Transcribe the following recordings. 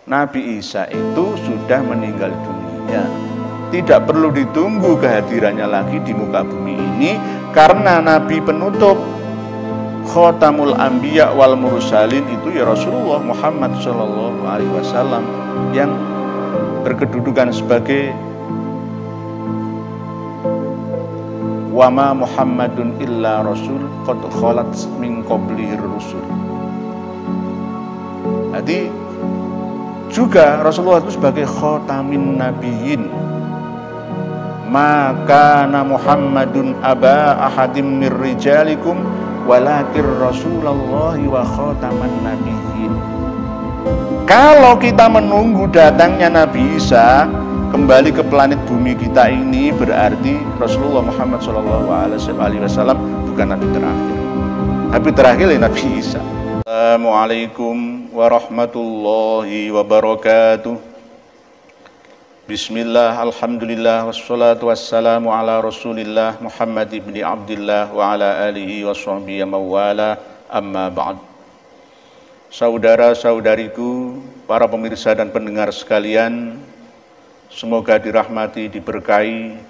Nabi Isa itu sudah meninggal dunia. Tidak perlu ditunggu kehadirannya lagi di muka bumi ini, karena Nabi penutup Khotamul Anbiya wal Mursalin itu ya Rasulullah Muhammad SAW yang berkedudukan sebagai wama Muhammadun illa rasul qad khalat min qablihir rusul. Jadi juga Rasulullah itu sebagai khatamin nabiyyin. Maka Muhammadun aba ahadim mir rijalikum walakin Rasulullah wa khataman nabiyyin. Kalau kita menunggu datangnya Nabi Isa kembali ke planet bumi kita ini, berarti Rasulullah Muhammad SAW bukan Nabi terakhir. Nabi terakhir ya Nabi Isa. Assalamualaikum warahmatullahi wabarakatuh. Bismillah, alhamdulillah, wassalatu wassalamu ala rasulillah Muhammad ibn Abdillah wa ala alihi wa sahbihi mawala, amma ba'd. Saudara-saudariku, para pemirsa dan pendengar sekalian, semoga dirahmati, diberkahi,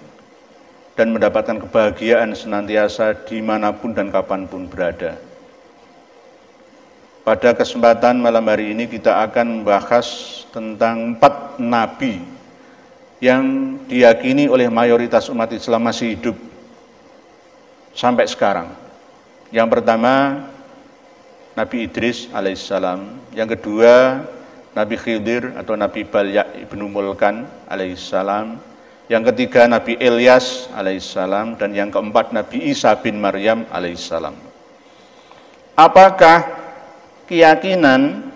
dan mendapatkan kebahagiaan senantiasa dimanapun dan kapanpun berada. Pada kesempatan malam hari ini kita akan membahas tentang 4 nabi yang diyakini oleh mayoritas umat Islam masih hidup sampai sekarang. Yang pertama Nabi Idris alaihissalam, yang kedua Nabi Khidir atau Nabi Balya ibnu Mulkan alaihissalam, yang ketiga Nabi Ilyas alaihissalam, dan yang keempat Nabi Isa bin Maryam alaihissalam. Apakah keyakinan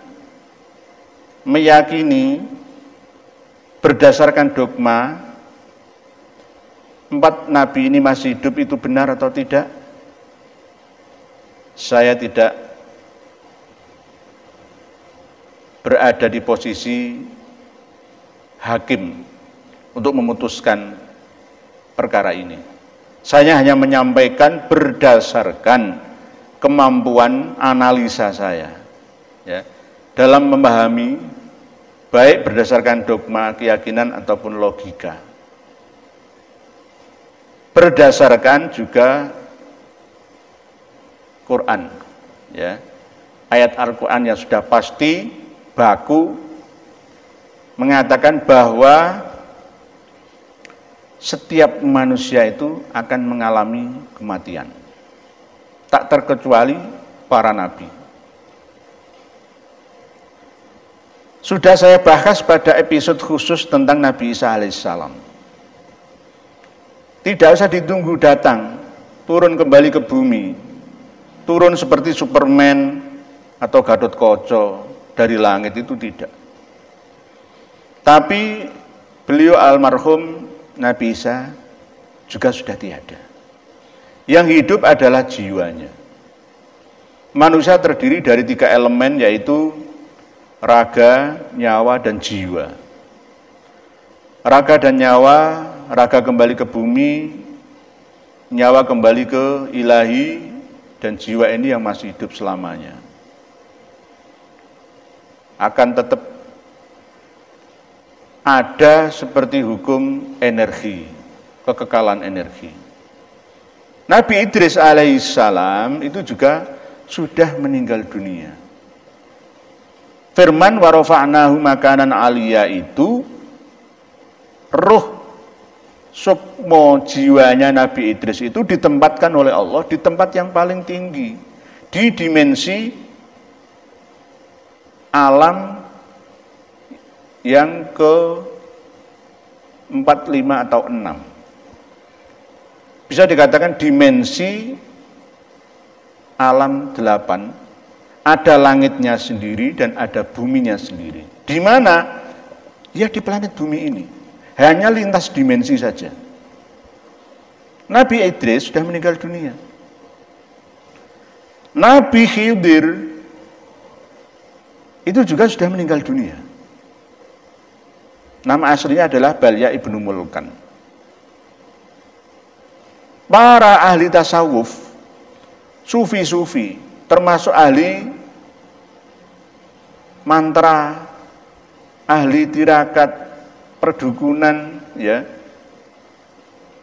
meyakini berdasarkan dogma 4 nabi ini masih hidup itu benar atau tidak? Saya tidak berada di posisi hakim untuk memutuskan perkara ini. Saya hanya menyampaikan berdasarkan kemampuan analisa saya, ya, dalam memahami baik berdasarkan dogma, keyakinan ataupun logika. Berdasarkan juga Quran, ya. Ayat Al-Quran yang sudah pasti baku mengatakan bahwa setiap manusia itu akan mengalami kematian, tak terkecuali para nabi. Sudah saya bahas pada episode khusus tentang Nabi Isa alaihissalam. Tidak usah ditunggu datang, turun kembali ke bumi, turun seperti Superman atau Gatot Kaca dari langit, itu tidak. Tapi beliau almarhum Nabi Isa juga sudah tiada. Yang hidup adalah jiwanya. Manusia terdiri dari 3 elemen, yaitu raga, nyawa, dan jiwa. Raga dan nyawa, raga kembali ke bumi, nyawa kembali ke ilahi, dan jiwa ini yang masih hidup selamanya. Akan tetap ada seperti hukum energi, kekekalan energi. Nabi Idris alaihissalam itu juga sudah meninggal dunia. Firman warofa'nahu makanan aliyah itu ruh sukmo jiwanya Nabi Idris itu ditempatkan oleh Allah di tempat yang paling tinggi, di dimensi alam yang ke 4, 5 atau 6. Bisa dikatakan dimensi alam 8. Ada langitnya sendiri dan ada buminya sendiri. Di mana? Ya di planet bumi ini. Hanya lintas dimensi saja. Nabi Idris sudah meninggal dunia. Nabi Khidir itu juga sudah meninggal dunia. Nama aslinya adalah Balya ibnu Mulkan. Para ahli tasawuf, sufi-sufi, termasuk ahli mantra ahli tirakat, perdukunan, ya,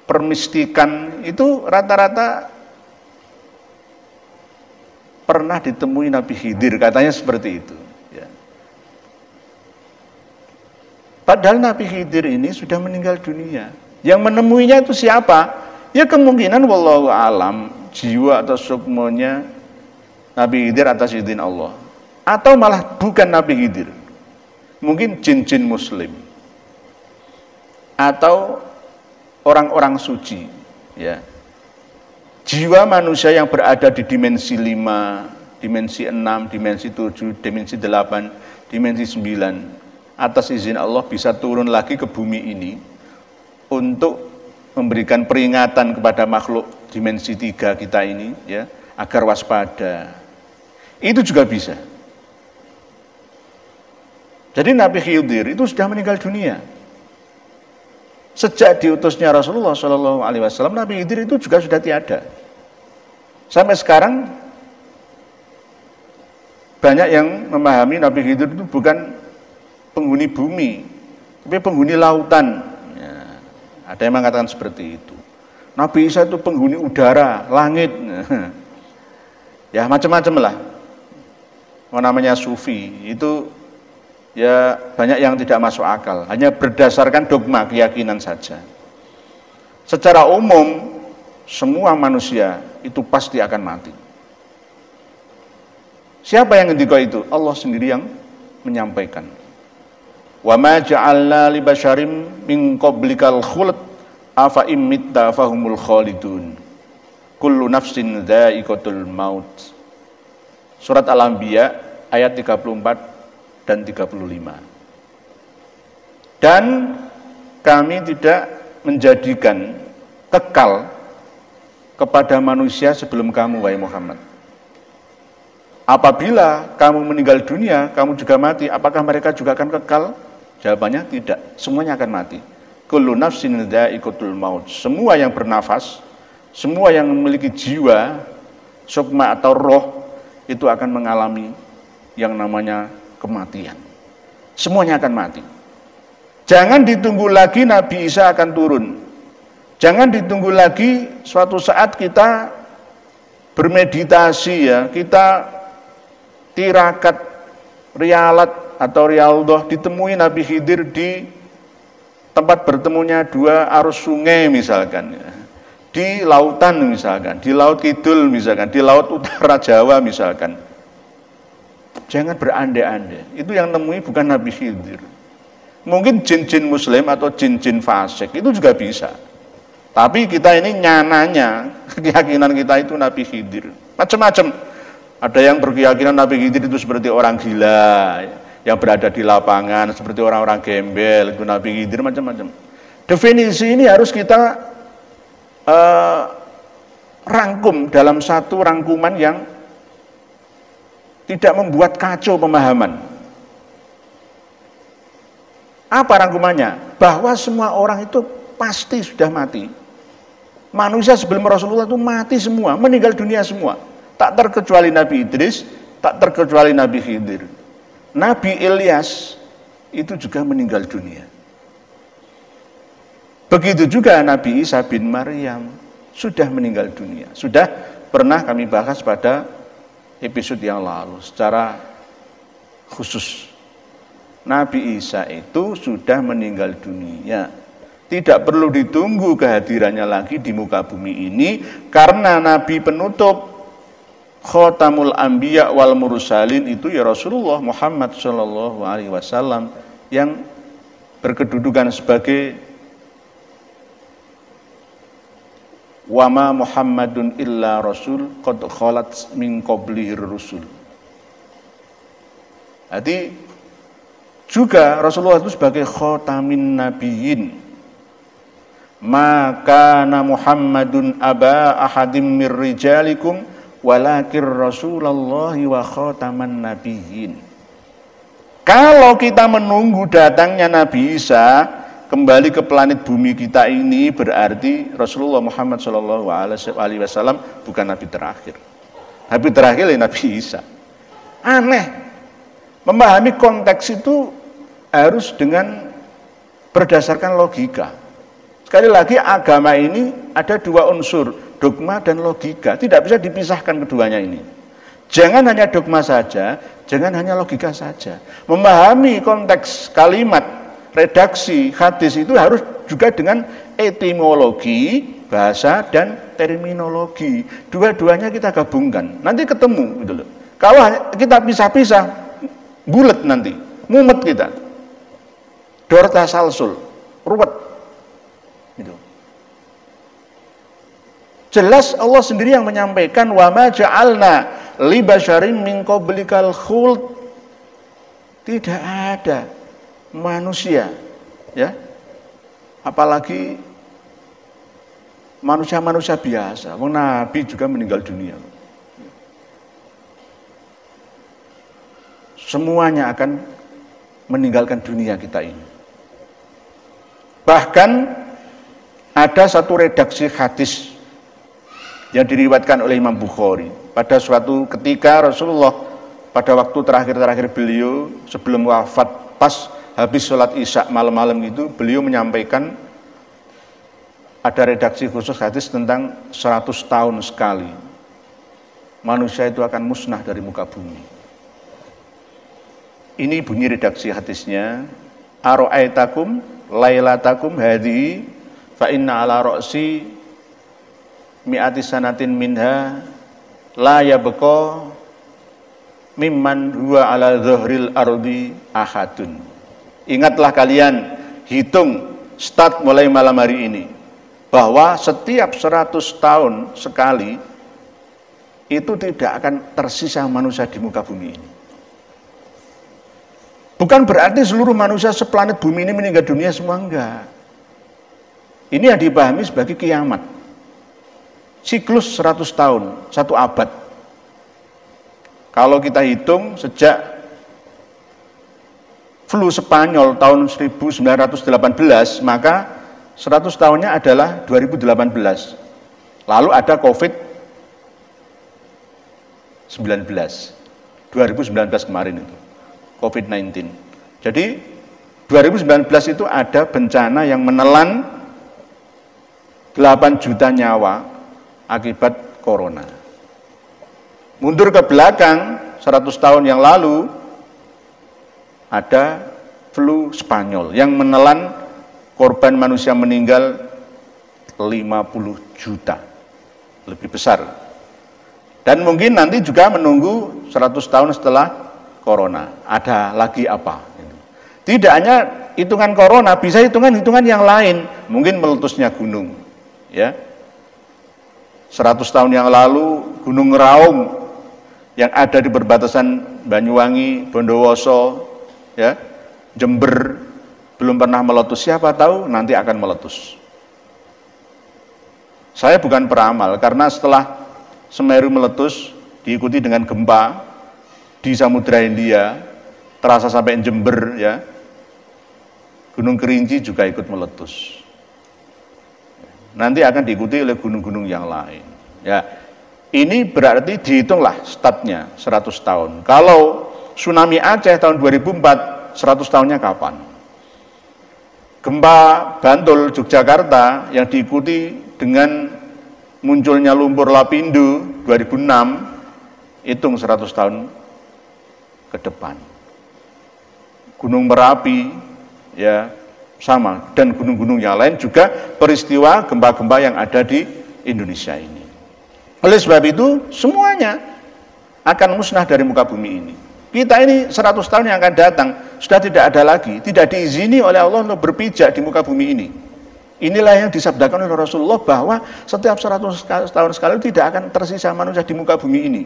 permistikan itu rata-rata pernah ditemui Nabi Khidir, katanya seperti itu. Ya. Padahal Nabi Khidir ini sudah meninggal dunia. Yang menemuinya itu siapa? Ya kemungkinan wallahu alam jiwa atau sukmonya Nabi Khidir atas izin Allah. Atau malah bukan Nabi Khidir. Mungkin jin-jin muslim. Atau orang-orang suci. Ya. Jiwa manusia yang berada di dimensi 5, dimensi 6, dimensi 7, dimensi 8, dimensi 9, atas izin Allah bisa turun lagi ke bumi ini untuk memberikan peringatan kepada makhluk dimensi 3 kita ini, ya, agar waspada. Itu juga bisa. Jadi Nabi Khidir itu sudah meninggal dunia. Sejak diutusnya Rasulullah SAW, Nabi Khidir itu juga sudah tiada. Sampai sekarang banyak yang memahami Nabi Khidir itu bukan penghuni bumi, tapi penghuni lautan. Ya, ada yang mengatakan seperti itu. Nabi Isa itu penghuni udara, langit. Ya macam-macam lah. Namanya sufi itu ya banyak yang tidak masuk akal, hanya berdasarkan dogma keyakinan saja. Secara umum semua manusia itu pasti akan mati. Siapa yang ngendika itu? Allah sendiri yang menyampaikan. Wa ma ja'alna li basyarim min qablikal khuld afa imitta fahumul khalidun. Kullu nafsin dha'iqatul maut. Surat Al-Anbiya ayat 34 dan 35. Dan kami tidak menjadikan kekal kepada manusia sebelum kamu, wahai Muhammad. Apabila kamu meninggal dunia, kamu juga mati, apakah mereka juga akan kekal? Jawabannya tidak, semuanya akan mati. Kullu nafsin dha'iqatul maut. Semua yang bernafas, semua yang memiliki jiwa, sukma atau roh, itu akan mengalami yang namanya kematian. Semuanya akan mati. Jangan ditunggu lagi Nabi Isa akan turun. Jangan ditunggu lagi suatu saat kita bermeditasi, ya, kita tirakat, rialat atau rialdoh, ditemui Nabi Khidir di tempat bertemunya dua arus sungai misalkan, ya. Di lautan misalkan, di laut kidul misalkan, di laut utara Jawa misalkan. Jangan berandai-andai, itu yang nemui bukan Nabi Khidir. Mungkin jin-jin muslim atau jin-jin fasik, itu juga bisa. Tapi kita ini nyananya, keyakinan kita itu Nabi Khidir. Macam-macam. Ada yang berkeyakinan Nabi Khidir itu seperti orang gila, yang berada di lapangan, seperti orang-orang gembel, itu Nabi Khidir, macam-macam. Definisi ini harus kita rangkum dalam satu rangkuman yang tidak membuat kacau pemahaman. Apa rangkumannya? Bahwa semua orang itu pasti sudah mati. Manusia sebelum Rasulullah itu mati semua, meninggal dunia semua. Tak terkecuali Nabi Idris, tak terkecuali Nabi Khidir. Nabi Ilyas itu juga meninggal dunia. Begitu juga Nabi Isa bin Maryam sudah meninggal dunia. Sudah pernah kami bahas pada episode yang lalu secara khusus. Nabi Isa itu sudah meninggal dunia. Tidak perlu ditunggu kehadirannya lagi di muka bumi ini, karena Nabi penutup Khotamul Anbiya wal Mursalin itu ya Rasulullah Muhammad SAW yang berkedudukan sebagai wama Muhammadun illa Rasul qad khalat min qablihir rusul. Jadi juga Rasulullah itu sebagai khotamin nabiyyin. Maka Muhammadun aba ahadim mir rijalikum walakir Rasulullah wa khotaman nabiyyin. Kalau kita menunggu datangnya Nabi Isa kembali ke planet bumi kita ini, berarti Rasulullah Muhammad SAW bukan Nabi terakhir. Nabi terakhir ya Nabi Isa. Aneh. Memahami konteks itu harus dengan berdasarkan logika. Sekali lagi agama ini ada dua unsur, dogma dan logika. Tidak bisa dipisahkan keduanya ini. Jangan hanya dogma saja, jangan hanya logika saja. Memahami konteks kalimat, redaksi, hadis itu harus juga dengan etimologi, bahasa, dan terminologi. Dua-duanya kita gabungkan, nanti ketemu gitu loh. Kalau kita pisah-pisah, bulet nanti, mumet kita. Dorta salsul, ruwet. Gitu. Jelas Allah sendiri yang menyampaikan wa ma ja'alna li basyarin min qablikal khuld. Tidak ada manusia, ya. Apalagi manusia-manusia biasa. Nabi juga meninggal dunia. Semuanya akan meninggalkan dunia kita ini. Bahkan ada satu redaksi hadis yang diriwayatkan oleh Imam Bukhari. Pada suatu ketika Rasulullah pada waktu terakhir-terakhir beliau sebelum wafat, pas habis sholat isya malam-malam itu, beliau menyampaikan ada redaksi khusus hadis tentang 100 tahun sekali manusia itu akan musnah dari muka bumi. Ini bunyi redaksi hadisnya, aro'aitakum lailatakum hadhi fa inna ala ra'si mi'ati sanatin minha la yabqa mimman huwa ala dhahril ardi ahadun. Ingatlah kalian, hitung start mulai malam hari ini, bahwa setiap 100 tahun sekali itu tidak akan tersisa manusia di muka bumi ini. Bukan berarti seluruh manusia seplanet bumi ini meninggal dunia semua, enggak. Ini yang dipahami sebagai kiamat. Siklus 100 tahun, 1 abad. Kalau kita hitung sejak flu Spanyol tahun 1918, maka 100 tahunnya adalah 2018. Lalu ada COVID-19. 2019 kemarin itu. COVID-19. Jadi 2019 itu ada bencana yang menelan 8 juta nyawa akibat corona. Mundur ke belakang 100 tahun yang lalu ada flu Spanyol yang menelan korban manusia meninggal 50 juta, lebih besar. Dan mungkin nanti juga menunggu 100 tahun setelah corona, ada lagi apa? Tidak hanya hitungan corona, bisa hitungan yang lain, mungkin meletusnya gunung, ya. 100 tahun yang lalu Gunung Raung yang ada di perbatasan Banyuwangi, Bondowoso, ya, Jember belum pernah meletus, siapa tahu nanti akan meletus. Saya bukan peramal, karena setelah Semeru meletus diikuti dengan gempa di Samudra Hindia, terasa sampai Jember, ya. Gunung Kerinci juga ikut meletus. Nanti akan diikuti oleh gunung-gunung yang lain. Ya, ini berarti dihitunglah statnya 100 tahun. Kalau tsunami Aceh tahun 2004, 100 tahunnya kapan? Gempa Bantul Yogyakarta yang diikuti dengan munculnya lumpur lapindo 2006, hitung 100 tahun ke depan. Gunung Merapi, ya, sama, dan gunung-gunung yang lain juga peristiwa gempa-gempa yang ada di Indonesia ini. Oleh sebab itu semuanya akan musnah dari muka bumi ini. Kita ini 100 tahun yang akan datang sudah tidak ada lagi, tidak diizini oleh Allah untuk berpijak di muka bumi ini. Inilah yang disabdakan oleh Rasulullah bahwa setiap 100 tahun sekali tidak akan tersisa manusia di muka bumi ini.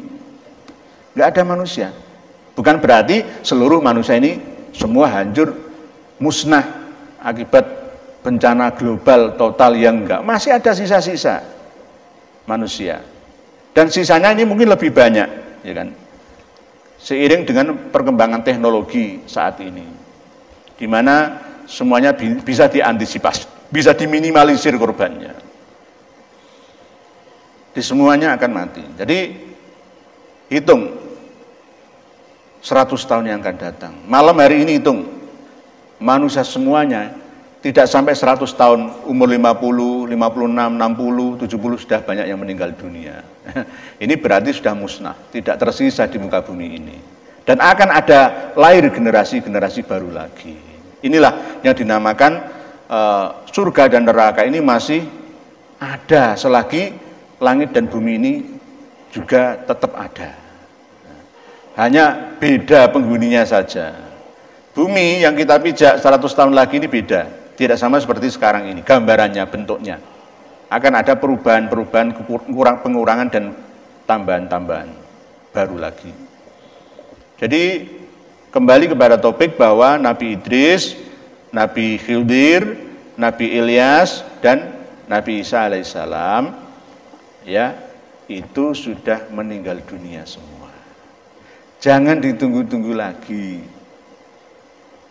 Nggak ada manusia. Bukan berarti seluruh manusia ini semua hancur, musnah akibat bencana global total, yang enggak. Masih ada sisa-sisa manusia. Dan sisanya ini mungkin lebih banyak, ya kan? Seiring dengan perkembangan teknologi saat ini, di mana semuanya bisa diantisipasi, bisa diminimalisir korbannya. Di semuanya akan mati. Jadi hitung 100 tahun yang akan datang. Malam hari ini hitung manusia semuanya tidak sampai 100 tahun, umur 50, 56, 60, 70 sudah banyak yang meninggal dunia. Ini berarti sudah musnah, tidak tersisa di muka bumi ini. Dan akan ada lahir generasi-generasi baru lagi. Inilah yang dinamakan surga dan neraka ini masih ada selagi langit dan bumi ini juga tetap ada. Hanya beda penghuninya saja. Bumi yang kita pijak 100 tahun lagi ini beda. Tidak sama seperti sekarang ini, gambarannya, bentuknya. Akan ada perubahan-perubahan, pengurangan dan tambahan-tambahan baru lagi. Jadi kembali kepada topik bahwa Nabi Idris, Nabi Khidir, Nabi Ilyas, dan Nabi Isa alaihissalam, ya, itu sudah meninggal dunia semua. Jangan ditunggu-tunggu lagi.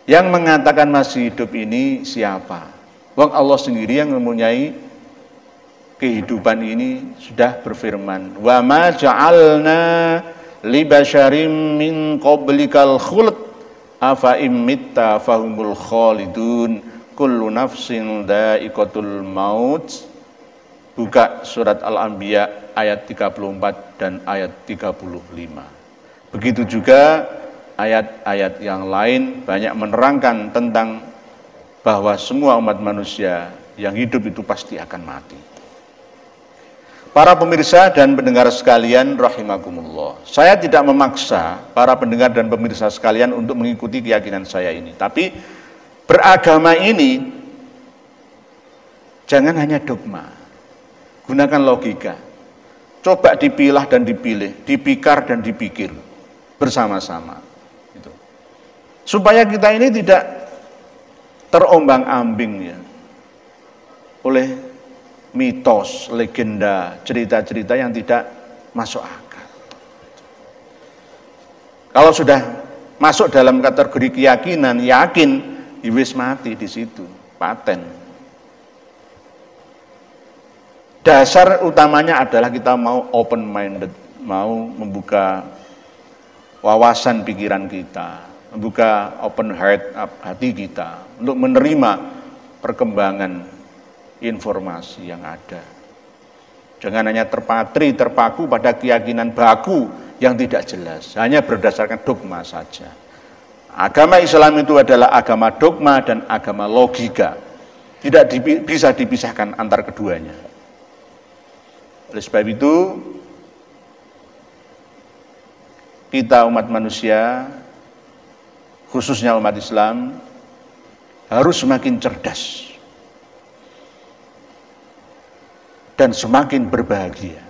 Yang mengatakan masih hidup ini siapa? Wong Allah sendiri yang mempunyai kehidupan ini sudah berfirman, "Wa ma ja'alna li basyarim min qablikal khuld afa imitta fahumul khalidun kullu nafsin dha'iqatul maut." Buka surat Al-Anbiya ayat 34 dan ayat 35. Begitu juga ayat-ayat yang lain banyak menerangkan tentang bahwa semua umat manusia yang hidup itu pasti akan mati. Para pemirsa dan pendengar sekalian rahimakumullah, saya tidak memaksa para pendengar dan pemirsa sekalian untuk mengikuti keyakinan saya ini, tapi beragama ini jangan hanya dogma, gunakan logika, coba dipilah dan dipilih, dipikar dan dipikir bersama-sama. Supaya kita ini tidak terombang-ambing ya oleh mitos, legenda, cerita-cerita yang tidak masuk akal. Kalau sudah masuk dalam kategori keyakinan, yakin, wis mati di situ, paten. Dasar utamanya adalah kita mau open minded, mau membuka wawasan pikiran kita, membuka open heart hati kita untuk menerima perkembangan informasi yang ada. Jangan hanya terpaku pada keyakinan baku yang tidak jelas, hanya berdasarkan dogma saja. Agama Islam itu adalah agama dogma dan agama logika. Tidak bisa dipisahkan antar keduanya. Oleh sebab itu, kita umat manusia, khususnya umat Islam, harus semakin cerdas dan semakin berbahagia,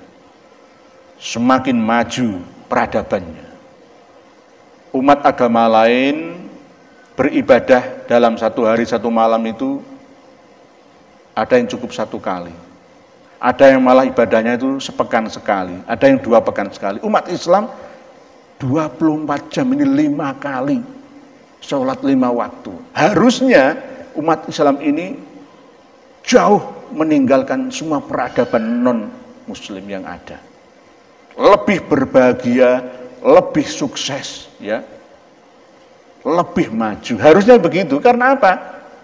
semakin maju peradabannya. Umat agama lain beribadah dalam satu hari satu malam itu ada yang cukup 1 kali, ada yang malah ibadahnya itu sepekan sekali, ada yang 2 pekan sekali. Umat Islam 24 jam ini 5 kali sholat 5 waktu. Harusnya umat Islam ini jauh meninggalkan semua peradaban non-muslim yang ada. Lebih berbahagia, lebih sukses, ya, lebih maju. Harusnya begitu. Karena apa?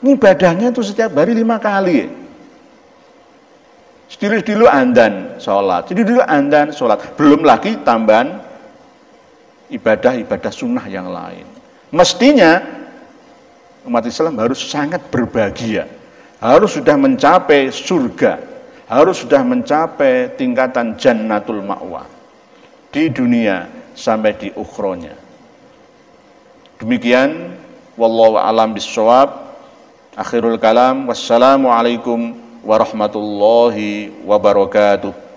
Ibadahnya itu setiap hari 5 kali. Ya. Sedulu andan sholat, sedulu andan sholat. Belum lagi tambahan ibadah-ibadah sunnah yang lain. Mestinya umat Islam harus sangat berbahagia, harus sudah mencapai surga, harus sudah mencapai tingkatan jannatul ma'wa di dunia sampai di ukhronya. Demikian, wallahu a'lam bissawab. Akhirul kalam, wassalamualaikum warahmatullahi wabarakatuh.